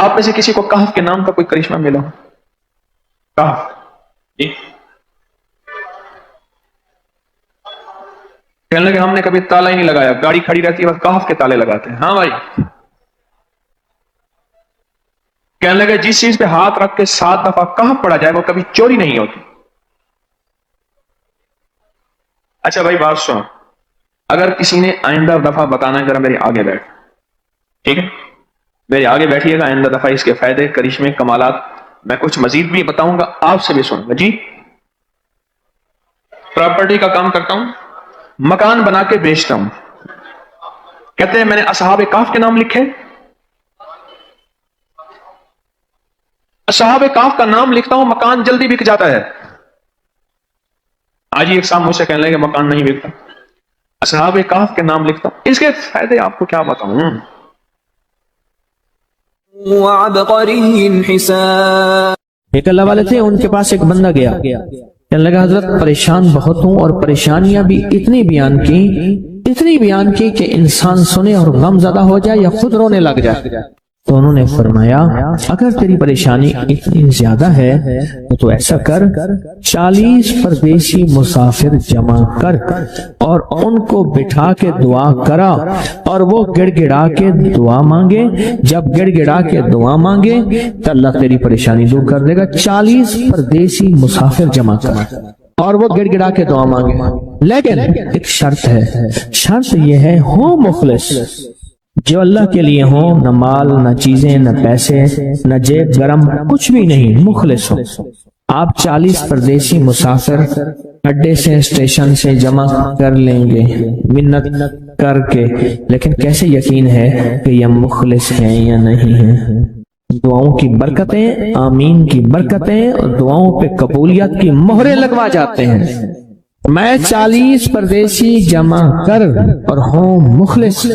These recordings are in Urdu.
آپ میں سے کسی کو کہف کے نام کا کوئی کرشمہ ملا؟ کہف جی کہنے لگے ہم نے کبھی تالا ہی نہیں لگایا، گاڑی کھڑی رہتی ہے بس کہف کے تالے لگاتے ہیں۔ ہاں بھائی، کہنے لگے جس چیز پہ ہاتھ رکھ کے 7 دفعہ کہف پڑا جائے وہ کبھی چوری نہیں ہوتی۔ اچھا بھائی بات سن، اگر کسی نے آئندہ دفعہ بتانا ہے ذرا میرے آگے بیٹھ، ٹھیک ہے؟ میرے آگے بیٹھیے گا، آئندہ دفعہ اس کے فائدے، کرشمے، کمالات میں کچھ مزید بھی بتاؤں گا، آپ سے بھی سنوں گا۔ جی پراپرٹی کا کام کرتا ہوں، مکان بنا کے بیچتا ہوں، کہتے ہیں میں نے اصحاب کہف کے نام لکھے، اصحاب کہف کا نام لکھتا ہوں، مکان جلدی بک جاتا ہے۔ آج ہی ایک صاحب مجھ سے کہنے لگے مکان نہیں بکتا، اصحاب کہف کے نام لکھتا ہوں، اس کے فائدے آپ کو کیا بتاؤں۔ وعبقری حسان، ایک اللہ والے تھے، ان کے پاس ایک بندہ گیا، کہنے لگا حضرت پریشان بہت ہوں، اور پریشانیاں بھی اتنی بیان کی کہ انسان سنے اور غم زدہ ہو جائے یا خود رونے لگ جائے۔ تو انہوں نے فرمایا اگر تیری پریشانی اتنی زیادہ ہے تو ایسا کر، 40 پردیسی مسافر جمع کر اور ان کو بٹھا کے دعا کرا، اور وہ گڑ گڑا کے دعا مانگے، جب گڑ گڑا کے دعا مانگے تو اللہ تیری پریشانی دور کر دے گا۔ 40 پردیسی مسافر جمع کر اور وہ گڑ گڑا کے دعا مانگے، لیکن ایک شرط ہے، شرط یہ ہے ہو مخلص، جو اللہ کے لیے ہو، نہ مال نہ چیزیں نہ پیسے نہ جیب گرم، کچھ بھی نہیں، مخلص ہو۔ آپ 40 پردیسی مسافر اڈے سے اسٹیشن سے جمع کر لیں گے منت کر کے، لیکن کیسے یقین ہے کہ یہ مخلص ہیں یا نہیں ہیں؟ دعاؤں کی برکتیں، آمین کی برکتیں اور دعاؤں پہ قبولیت کی مہریں لگوا جاتے ہیں۔ میں 40 پردیسی جمع کر اور ہوں مخلص،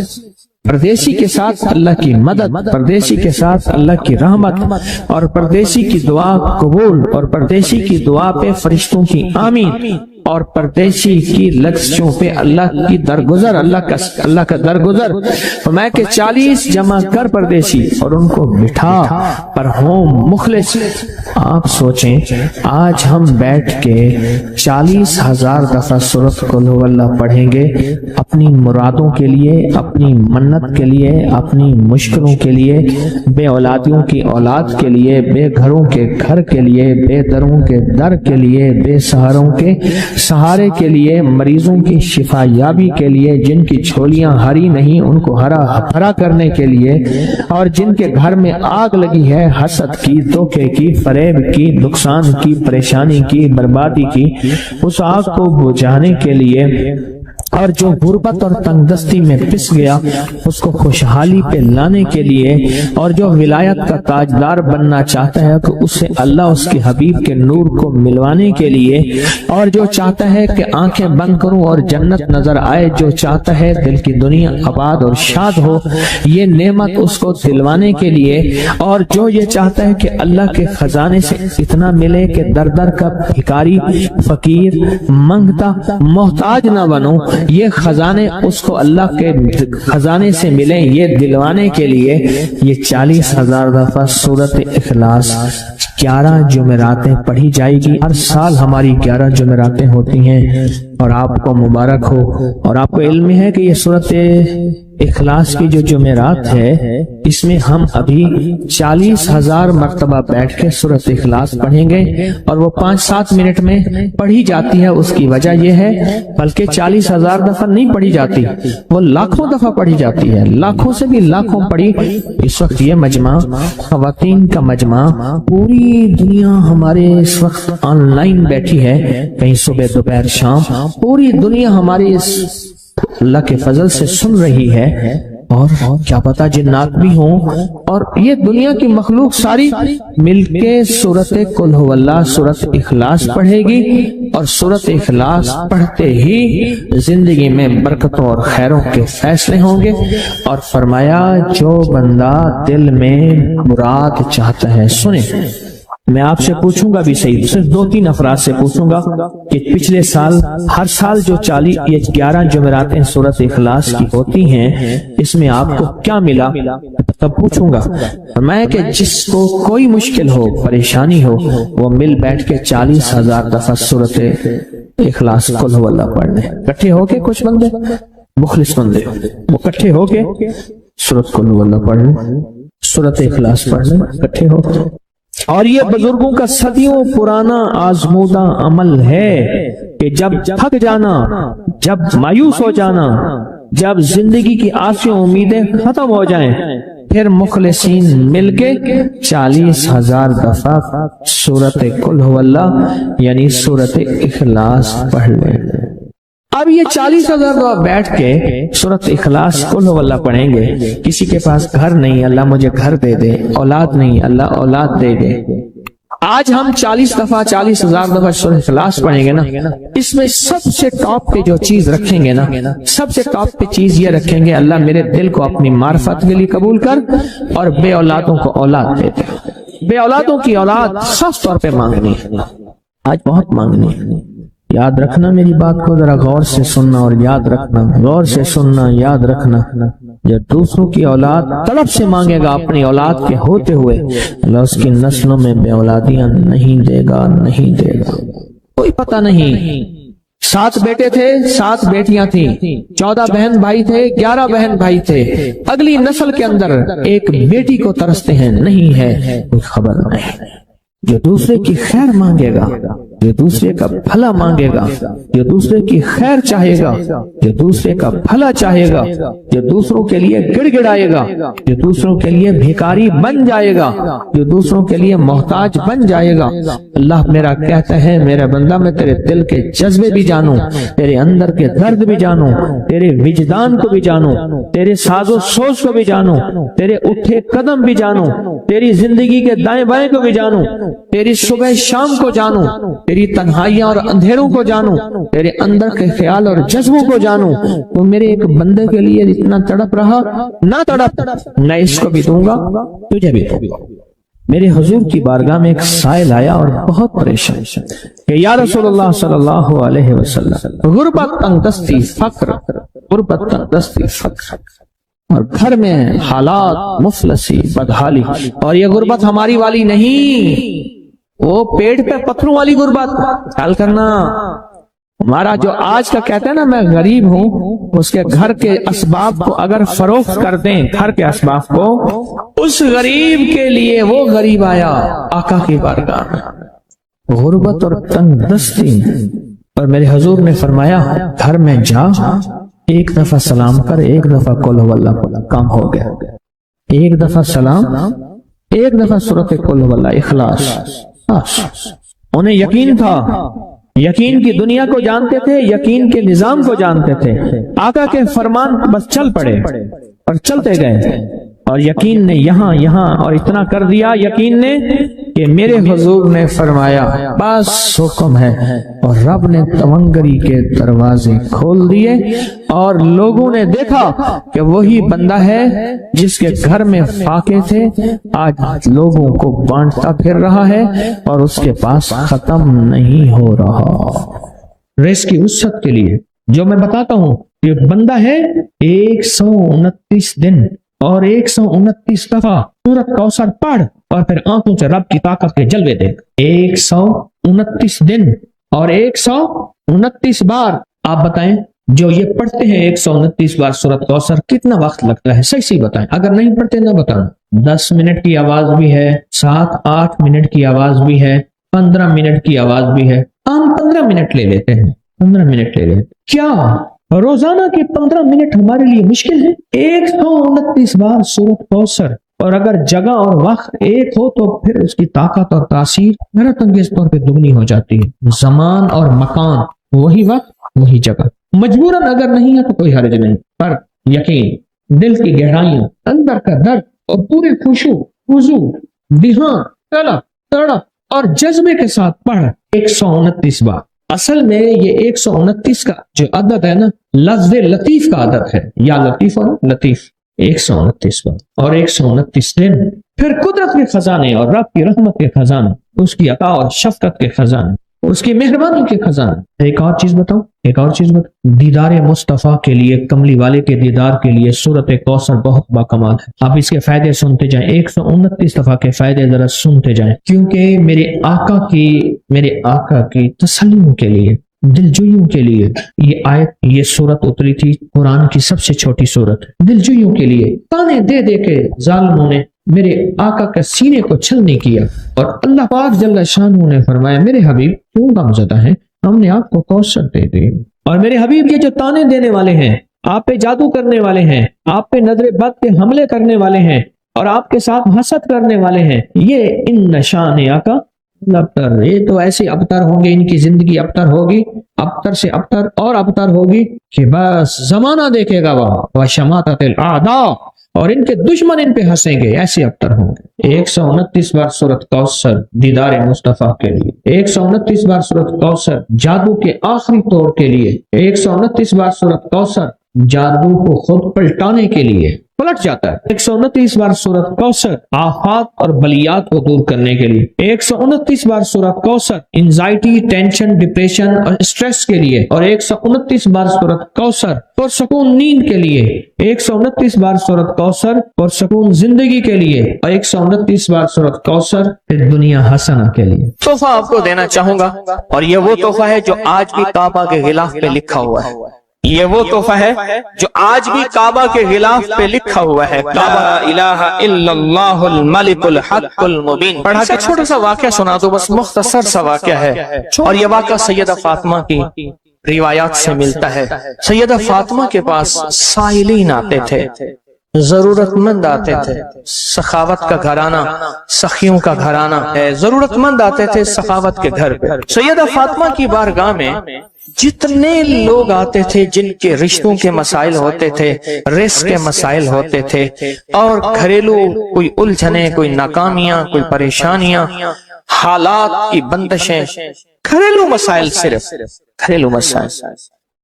پردیسی کے ساتھ اللہ کی مدد، پردیسی کے ساتھ اللہ کی رحمت، اور پردیسی کی دعا قبول، اور پردیسی کی دعا پہ فرشتوں کی آمین، اور پردیسی کی لفظوں پہ اللہ کی درگزر، اللہ کا درگزر۔ میں کہ 40 جمع کر پردیسی اور ان کو بٹھا پر ہوں مخلص۔ آپ سوچیں آج ہم بیٹھ کے 40,000 دفعہ سورۃ قل هو اللہ پڑھیں گے اپنی مرادوں کے لیے، اپنی منت کے لیے، اپنی مشکلوں کے لیے، بے اولادیوں کی اولاد کے لیے، بے گھروں کے گھر کے لیے، بے دروں کے در کے لیے، بے سہاروں کے سہارے کے لیے، مریضوں کی شفا یابی کے لیے، جن کی جھولیاں ہری نہیں ان کو ہرا کرنے کے لیے، اور جن کے گھر میں آگ لگی ہے حسد کی، دھوکے کی، فریب کی، نقصان کی، پریشانی کی، بربادی کی، اس آگ کو بجھانے کے لیے، اور جو غربت اور تنگ دستی میں پس گیا اس کو خوشحالی پہ لانے کے لیے، اور جو ولایت کا تاجدار بننا چاہتا ہے کہ اسے اللہ اس کے حبیب کے نور کو ملوانے کے لیے، اور جو چاہتا ہے کہ آنکھیں بند کروں اور جنت نظر آئے، جو چاہتا ہے دل کی دنیا آباد اور شاد ہو، یہ نعمت اس کو دلوانے کے لیے، اور جو یہ چاہتا ہے کہ اللہ کے خزانے سے اتنا ملے کہ در در کا بھکاری، فقیر، منگتا، محتاج نہ بنو، یہ خزانے اس کو اللہ کے خزانے سے ملیں، یہ دلوانے کے لیے یہ 40,000 دفعہ سورۃ اخلاص 11 جمعراتیں پڑھی جائے گی۔ ہر سال ہماری 11 جمعراتیں ہوتی ہیں، اور آپ کو مبارک ہو، اور آپ کو علم ہے کہ یہ سورۃ اخلاص کی جو جمعرات ہے اس میں ہم ابھی 40,000 مرتبہ بیٹھ کے سورۃ اخلاص پڑھیں گے، اور وہ 5-7 منٹ میں پڑھی جاتی ہے۔ اس کی وجہ یہ ہے بلکہ 40,000 دفعہ نہیں پڑھی جاتی، وہ لاکھوں دفعہ پڑھی جاتی ہے، لاکھوں سے بھی لاکھوں پڑھی۔ اس وقت یہ مجمع خواتین کا مجمع، پوری دنیا ہمارے اس وقت آن لائن بیٹھی ہے، کہیں صبح دوپہر شام، پوری دنیا ہماری اس اللہ کے فضل سے سن رہی ہے، اور کیا پتا جنات بھی ہوں، اور یہ دنیا کی مخلوق ساری مل کے سورۃ قل هو اللہ، سورۃ اخلاص پڑھے گی، اور سورۃ اخلاص پڑھتے ہی زندگی میں برکتوں اور خیروں کے فیصلے ہوں گے۔ اور فرمایا جو بندہ دل میں مراد چاہتا ہے، سنیں میں آپ سے پوچھوں گا بھی صحیح، صرف 2-3 افراد سے پوچھوں گا کہ پچھلے سال ہر سال جو 11 جمعراتیں سورۃ اخلاص کی ہوتی ہیں اس میں آپ کو کیا ملا، تب پوچھوں گا۔ میں کہ جس کو کوئی مشکل ہو، پریشانی ہو، وہ مل بیٹھ کے 40,000 دفعہ سورۃ اخلاص قل هو اللہ پڑھ لیں، اکٹھے ہو کے۔ کچھ بندے مخلص بندے وہ اکٹھے ہو کے سورۃ قل هو اللہ پڑھ لیں، سورۃ اخلاص پڑھ لیں اکٹھے ہو کے۔ اور یہ بزرگوں کا صدیوں پرانا آزمودہ عمل ہے کہ جب تھک جانا، جب مایوس ہو جانا، جب زندگی کی آسیں امیدیں ختم ہو جائیں، پھر مخلصین مل کے 40,000 دفعہ سورۃ قل هو اللہ یعنی سورۃ اخلاص پڑھ لیں۔ اب یہ 40,000 دفعہ بیٹھ کے سورۃ اخلاص قل هو اللہ پڑھیں گے۔ کسی کے پاس گھر نہیں، اللہ مجھے گھر دے دے، اولاد نہیں، اللہ اولاد دے دے۔ آج ہم 40,000 دفعہ سورۃ اخلاص پڑھیں گے نا، اس میں سب سے ٹاپ پہ جو چیز رکھیں گے نا، سب سے ٹاپ پہ چیز یہ رکھیں گے، اللہ میرے دل کو اپنی معرفت کے لیے قبول کر اور بے اولادوں کو اولاد دے دے۔ بے اولادوں کی اولاد خاص طور پہ مانگنی، آج بہت مانگنی۔ یاد رکھنا میری بات کو، ذرا غور سے سننا اور یاد رکھنا، غور سے سننا، یاد رکھنا۔ جب دوسروں کی اولاد طلب سے مانگے گا اپنی اولاد کے ہوتے ہوئے، اللہ اس کی نسلوں میں بے اولادیاں نہیں دے گا، نہیں دے گا۔ کوئی پتہ نہیں، 7 بیٹے تھے، 7 بیٹیاں تھیں، 14 بہن بھائی تھے، 11 بہن بھائی تھے، اگلی نسل کے اندر ایک بیٹی کو ترستے ہیں، نہیں ہے، کوئی خبر نہیں۔ جو دوسرے کی خیر مانگے گا، جو دوسرے کا بھلا مانگے گا، جو دوسرے کی خیر چاہے گا، جو دوسرے کا بھلا چاہے گا، جو دوسروں کے لیے گڑ گڑائے گا، جو دوسروں کے لیے بھیکاری بن جائے گا، جو دوسروں کے لیے محتاج بن جائے گا، اللہ میرا کہتا ہے میرا بندہ میں تیرے دل کے جذبے بھی جانوں، تیرے اندر کے درد بھی جانوں، تیرے وجدان کو بھی جانوں، تیرے ساز و سوچ کو بھی جانوں، تیرے اٹھے قدم بھی جانوں، تیری زندگی کے دائیں بائیں کو بھی جانوں، تیری صبح شام کو جانوں، تیری تنہائیاں اور اندھیروں کو جانوں، تیرے اندر کے خیال اور جذبوں کو جانوں۔ تو میرے ایک بندے کے لیے اتنا تڑپ رہا، نہ تڑپ، میں اس کو بھی دوں گا، تجھے بھی دوں گا۔ میرے حضور کی بارگاہ میں ایک سائل آیا اور بہت پریشان کہ یا رسول اللہ صلی اللہ علیہ وسلم، غربت تنگدستی فقر، غربت تنگدستی فقر، اور گھر میں حالات مفلسی بدحالی، اور یہ غربت ہماری والی نہیں، وہ پیٹ پہ پتھروں والی غربت۔ خیال کرنا، ہمارا جو آج کا کہتا ہے نا میں غریب ہوں، اس کے گھر کے اسباب کو اگر فروخت کر دیں، گھر کے اسباب کو، اس غریب کے لیے وہ غریب آیا آقا کی بارگاہ میں، غربت اور تنگ دستی، اور میرے حضور نے فرمایا گھر میں جا، ایک دفعہ سلام کر، ایک دفعہ قل هو اللہ پڑھ، کام ہو گیا۔ ایک دفعہ سلام، ایک دفعہ سورۃ قل هو اللہ اخلاص۔ انہیں یقین تھا، یقین کی دنیا کو جانتے تھے، یقین کے نظام کو جانتے تھے، آقا کے فرمان بس چل پڑے اور چلتے گئے، اور یقین نے یہاں اور اتنا کر دیا یقین نے کہ میرے حضور نے فرمایا بس حکم ہے، اور رب نے تونگری کے دروازے کھول دیے، اور لوگوں نے دیکھا کہ وہی بندہ ہے جس کے گھر میں فاقے تھے، آج لوگوں کو بانٹتا پھر رہا ہے اور اس کے پاس ختم نہیں ہو رہا۔ ریس کی وسعت کے لیے جو میں بتاتا ہوں، یہ بندہ ہے 129 دن اور 129 دفعہ سورۃ کوثر پڑھ، اور پھر آنکھوں سے رب کی طاقت کے جلوے دیکھ۔ 129 دن اور 129 بار، آپ بتائیں جو یہ پڑھتے ہیں 129 بار سورۃ کوثر، کتنا وقت لگتا ہے؟ صحیح بتائیں، اگر نہیں پڑھتے نہ بتانا۔ 10 منٹ کی آواز بھی ہے، 7-8 منٹ کی آواز بھی ہے، 15 منٹ کی آواز بھی ہے، ہم 15 منٹ لے لیتے ہیں، 15 منٹ لے لیتے۔ کیا روزانہ کے 15 منٹ ہمارے لیے مشکل ہے؟ 129 بار سورۃ کوثر، اور اگر جگہ اور وقت ایک ہو تو پھر اس کی طاقت اور تاثیر حیرت انگیز طور پہ دگنی ہو جاتی ہے۔ زمان اور مکان، وہی وقت وہی جگہ، مجبوراً اگر نہیں ہے تو کوئی حرج نہیں، پر یقین، دل کی گہرائیاں، اندر کا درد، اور پورے خشوع، خضوع، دھیان، طلب، تڑپ اور جذبے کے ساتھ پڑھ 129 بار۔ اصل میں یہ 129 کا جو عدد ہے نا، لفظ لطیف کا عدد ہے، یا لطیف اور لطیف، 129 بار اور 129 دن۔ پھر قدرت کے خزانے اور رب کی رحمت کے خزانے اس کی عطا اور شفقت کے خزانے، اس کی مہربانی کے خزانے۔ ایک اور چیز بتاؤں، دیدار مصطفیٰ کے لیے، کملی والے کے دیدار کے لیے سورۃ کوثر بہت باکمال ہے۔ آپ اس کے فائدے سنتے جائیں، 129 دفعہ کے فائدے ذرا سنتے جائیں، کیونکہ میرے آقا کی تسلیوں کے لیے، دلجوئیوں کے لیے یہ آیت، یہ سورت اتری تھی۔ قرآن کی سب سے چھوٹی سورت، دلجوئیوں کے لیے تانے دے دے کے ظالموں نے میرے آقا کے سینے کو چھلنی کیا، اور اللہ پاک جل شانہ نے فرمایا میرے حبیب کیوں غمزدہ ہیں، ہم نے آپ کو کوثر دے دی۔ اور میرے حبیب یہ جو تانے دینے والے ہیں، آپ پہ جادو کرنے والے ہیں، آپ پہ نظر بد کے حملے کرنے والے ہیں، اور آپ کے ساتھ حسد کرنے والے ہیں، یہ ان نشان آقا ابتر، یہ تو ایسے ابتر ہوں گے، ان کی زندگی ابتر ہوگی، ابتر سے ابتر اور ابتر ہوگی کہ بس زمانہ دیکھے گا وہ شماتت الاعداء، اور ان کے دشمن ان پہ ہنسیں گے، ایسے ابتر ہوں گے۔ 129 بار سورۃ کوثر دیدار مصطفیٰ کے لیے، 129 بار سورۃ کوثر جادو کے آخری توڑ کے لیے، 129 بار سورۃ کوثر جادو کو خود پلٹانے کے لیے، پلٹ جاتا ہے۔ 129 بار سورۃ کوثر آفات اور بلیات کو دور کرنے کے لیے، 129 بار سورۃ کوثر انزائٹی، ٹینشن، ڈپریشن اور اسٹریس کے لیے، اور 129 بار سورۃ کوثر پرسکون نیند کے لیے، 129 بار سورۃ کوثر پرسکون زندگی کے لیے، اور 129 بار سورۃ کوثر دنیا حسنہ کے لیے۔ تحفہ آپ کو دینا چاہوں گا، اور یہ وہ تحفہ ہے جو آج بھی کعبہ کے غلاف پہ لکھا ہوا ہے، یہ وہ تحفہ ہے جو آج بھی کعبہ کے غلاف پہ لکھا ہوا ہے، لا الہ الا اللہ الملک الحق المبین۔ پڑھا کے چھوٹا سا واقعہ سنا دو، بس مختصر سا واقعہ ہے، اور یہ واقعہ سیدہ فاطمہ کی روایات سے ملتا ہے۔ سیدہ فاطمہ کے پاس سائلین آتے تھے، ضرورت مند آتے تھے، سخاوت کا گھرانہ، سخیوں کا گھرانہ ہے، ضرورت مند آتے تھے سخاوت کے گھر پہ۔ سیدہ فاطمہ کی بارگاہ میں جتنے لوگ آتے تھے جن کے رشتوں کے مسائل ہوتے تھے، رزق کے مسائل ہوتے تھے، اور گھریلو کوئی الجھنیں، کوئی ناکامیاں، کوئی پریشانیاں، حالات کی بندشیں، گھریلو مسائل، صرف گھریلو مسائل،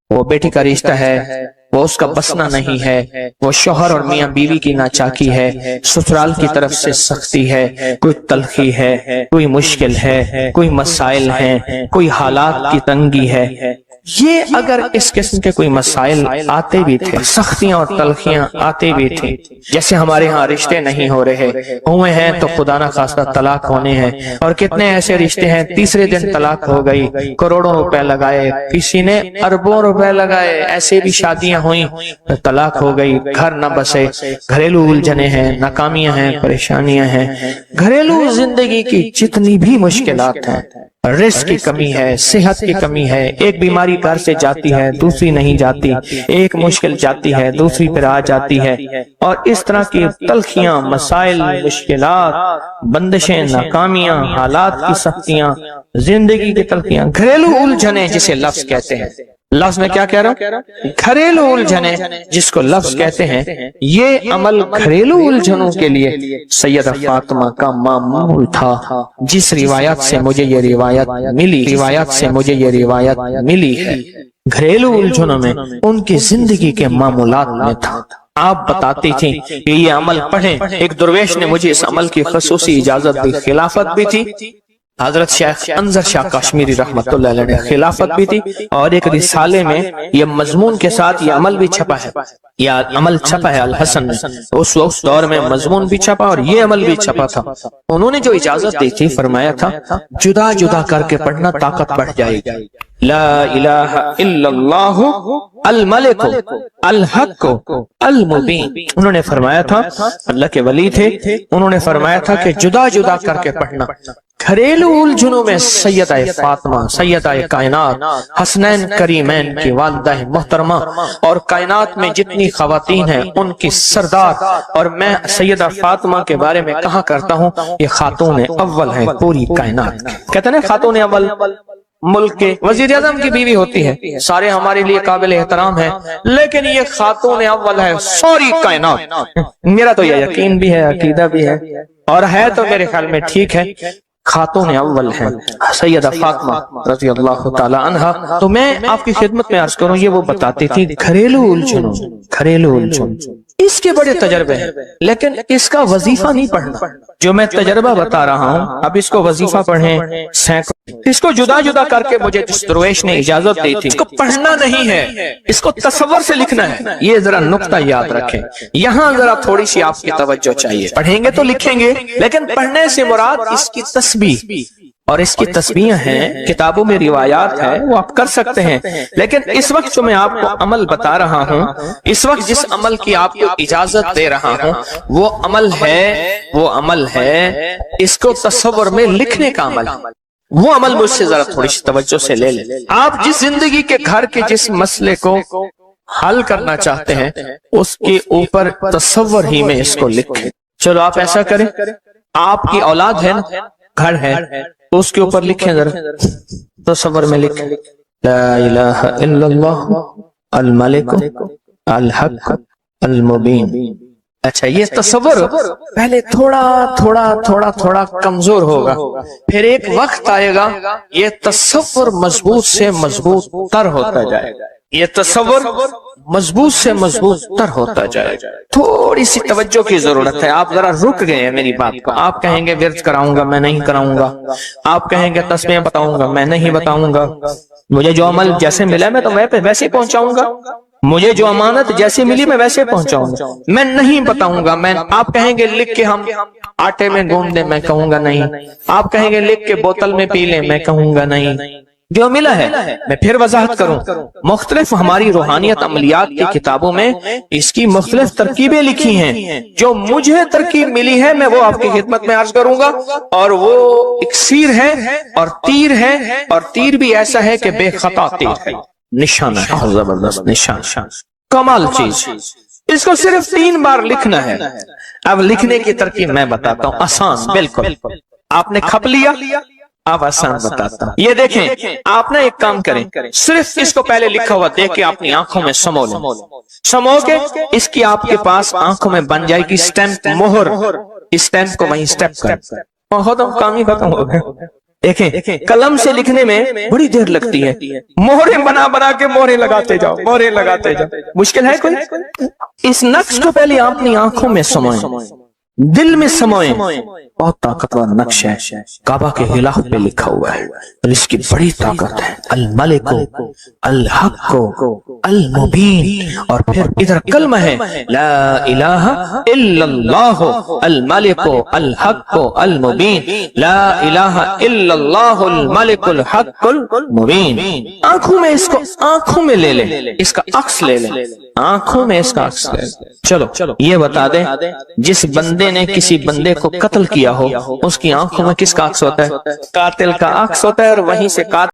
وہ بیٹی کا رشتہ ہے، وہ اس کا بسنا نہیں ہے، وہ شوہر اور میاں بیوی کی ناچاکی ہے، سسرال کی طرف سے سختی ہے، کوئی تلخی ہے، کوئی مشکل ہے، کوئی مسائل ہیں، کوئی حالات کی تنگی ہے۔ یہ اگر اس قسم کے کوئی مسائل آتے بھی تھے، سختیاں اور تلخیاں آتے بھی تھے، جیسے ہمارے ہاں رشتے نہیں ہو رہے ہوئے ہیں تو خدا نہ خواستہ طلاق ہونے ہیں، اور کتنے ایسے رشتے ہیں تیسرے دن طلاق ہو گئی، کروڑوں روپے لگائے، کسی نے اربوں روپے لگائے، ایسے بھی شادیاں ہوئیں، طلاق ہو گئی، گھر نہ بسے، گھریلو الجھنیں ہیں، ناکامیاں ہیں، پریشانیاں ہیں، گھریلو زندگی کی جتنی بھی مشکلات ہیں، رزق کی کمی ہے، صحت کی کمی ہے، ایک بیماری گھر سے جاتی ہے دوسری نہیں جاتی، ایک مشکل جاتی ہے دوسری پھر آ جاتی ہے، اور اس طرح کی تلخیاں، مسائل، مشکلات، بندشیں، ناکامیاں، حالات کی سختیاں، زندگی کی تلخیاں، گھریلو الجھنیں جسے لفظ کہتے ہیں، لفظ میں کیا کہہ رہا ہوں؟ گھریلو الجھنیں جس کو لفظ کہتے ہیں، یہ عمل گھریلو الجھنوں کے لیے سیدہ فاطمہ کا معمول تھا۔ جس روایت سے مجھے یہ روایت ملی ہے، گھریلو الجھنوں میں ان کی زندگی کے معمولات میں تھا۔ آپ بتاتی تھیں کہ یہ عمل پڑھیں، ایک درویش نے مجھے اس عمل کی خصوصی اجازت دی، خلافت بھی تھی، حضرت شیخ انظر شاہ کشمیری رحمت اللہ علیہ نے خلافت بھی تھی، اور ایک رسالے میں یہ مضمون کے ساتھ یہ عمل بھی چھپا ہے، یہ عمل چھپا ہے الحسن میں، اس وقت دور میں مضمون بھی چھپا اور یہ عمل بھی چھپا تھا۔ انہوں نے جو اجازت دی تھی، فرمایا تھا جدا جدا کر کے پڑھنا طاقت بڑھ جائے گی۔ لا الہ الا اللہ الملک الحق المبین، انہوں نے فرمایا تھا، اللہ کے ولی تھے، انہوں نے فرمایا تھا کہ جدا جدا کر کے پڑھنا۔ گھریلو الجھنوں میں سیدہ فاطمہ، سیدہ کائنات، حسنین کریمین کی والدہ محترمہ، اور کائنات میں جتنی خواتین ہیں ان کی سردار، اور میں سیدہ فاطمہ کے بارے میں کہا کرتا ہوں یہ خاتون اول ہے پوری کائنات۔ کہتے ہیں خاتون اول ملک کے وزیر اعظم کی بیوی ہوتی ہے، سارے ہمارے لیے قابل احترام ہیں، لیکن یہ خاتون اول ہے ساری کائنات۔ میرا تو یہ یقین بھی ہے، عقیدہ بھی ہے، اور ہے تو میرے خیال میں ٹھیک ہے، خاتون اول ہے سیدہ فاطمہ رضی اللہ تعالی عنہا۔ تو میں آپ کی خدمت میں عرض کروں، یہ وہ بتاتی تھی گھریلو الجھنوں اس کے بڑے تجربے ہیں، لیکن اس کا وظیفہ نہیں پڑھنا۔ جو میں تجربہ بتا رہا ہوں، اب اس کو وظیفہ پڑھیں سینکڑوں، اس کو جدا جدا کر کے مجھے جس درویش نے اجازت دی تھی، اس کو پڑھنا نہیں ہے، اس کو تصور سے لکھنا ہے۔ یہ ذرا نقطہ یاد رکھیں، یہاں ذرا تھوڑی سی آپ کی توجہ چاہیے۔ پڑھیں گے تو لکھیں گے، لیکن پڑھنے سے مراد اس کی تسبیح اور اس کی تسبیح ہیں، کتابوں میں روایات ہے، وہ آپ کر سکتے ہیں، لیکن اس وقت جو میں آپ کو عمل بتا رہا ہوں، اس وقت جس عمل کی آپ کو اجازت دے رہا ہوں، وہ عمل ہے اس کو تصور میں لکھنے کا عمل۔ وہ عمل مجھ سے ذرا تھوڑی سی توجہ سے لے لیں۔ آپ جس زندگی کے گھر کے جس مسئلے کو حل کرنا چاہتے ہیں، اس کے اوپر تصور ہی میں اس کو لکھیں۔ چلو آپ ایسا کریں، آپ کی اولاد ہے نا، گھر ہے، تو اس کے اوپر لکھیں ذرا، تصور میں لکھیں، لا الہ الا اللہ الملک الحق المبین۔ اچھا، یہ تصور پہلے تھوڑا تھوڑا تھوڑا تھوڑا کمزور ہوگا، پھر ایک وقت آئے گا یہ تصور مضبوط سے مضبوط تر ہوتا جائے گا، یہ تصور مضبوط سے مضبوط تر ہوتا جائے گا۔ تھوڑی سی توجہ کی ضرورت ہے، آپ ذرا رک گئے ہیں میری بات کو۔ آپ کہیں گے ورد کراؤں گا، میں نہیں کراؤں گا، آپ کہیں گے تسبیح بتاؤں گا، میں نہیں بتاؤں گا، مجھے جو عمل جیسے ملا میں تو میں ویسے پہنچاؤں گا، مجھے جو امانت جیسے ملی میں ویسے پہنچاؤں گا، میں نہیں بتاؤں گا۔ آپ کہیں گے لکھ کے ہم آٹے میں گوندھ دیں، میں کہوں گا نہیں۔ آپ کہیں گے لکھ کے بوتل میں پی لیں، میں کہوں گا نہیں۔ جو ملا ہے میں پھر وضاحت کروں، مختلف ہماری روحانیت عملیات کی کتابوں میں اس کی مختلف ترکیبیں لکھی ہیں، جو مجھے ترکیب ملی ہے میں وہ آپ کی خدمت میں عرض کروں گا، اور وہ اکسیر ہے اور تیر ہے، اور تیر بھی ایسا ہے کہ بے خطا تیر ہے، نشانہ ہے، زبردست نشان، کمال چیز۔ اس کو صرف 3 بار لکھنا ہے۔ اب لکھنے کی ترکیب میں بتاتا ہوں، آسان بالکل۔ آپ نے کھپ لیا، اب آسان بتاتا ہوں۔ یہ دیکھیں، آپ نے ایک کام کریں، صرف اس کو پہلے لکھا ہوا دیکھ کے اپنی آنکھوں میں سمو لیں، سمو کے اس کی آپ کے پاس آنکھوں میں بن جائے گی سٹیمپ، مہر۔ اس سٹیمپ کو وہیں سٹیپ کر، کام ہی ختم ہو گیا۔ دیکھیں، قلم سے لکھنے میں بڑی دیر لگتی ہے، مہریں بنا بنا کے مہریں لگاتے جاؤ، مہریں لگاتے جاؤ، مشکل ہے کوئی؟ اس نقش کو پہلے آپ اپنی آنکھوں میں سموئیں، دل میں سموئیں۔ بہت طاقتور نقش ہے، کعبہ کے غلاف پہ لکھا ہوا ہے، اور اس کی بڑی طاقت ہے، الملک الحق المبین۔ اور پھر ادھر کلمہ ہے، لا الہ الا اللہ الملک الحق المبین، لا الہ الا اللہ الملک الحق المبین۔ آنکھوں میں اس کو آنکھوں میں لے لیں، اس کا عکس لے لیں، آنکھوں میں اس کا عکس لے لیں۔ چلو یہ بتا دیں، جس بندے نے کسی بندے کو قتل کیا ہو، اس کی آنکھوں میں کس کا عکس ہوتا ہے؟ قاتل کا عکس ہوتا ہے، اور وہیں سے قاتل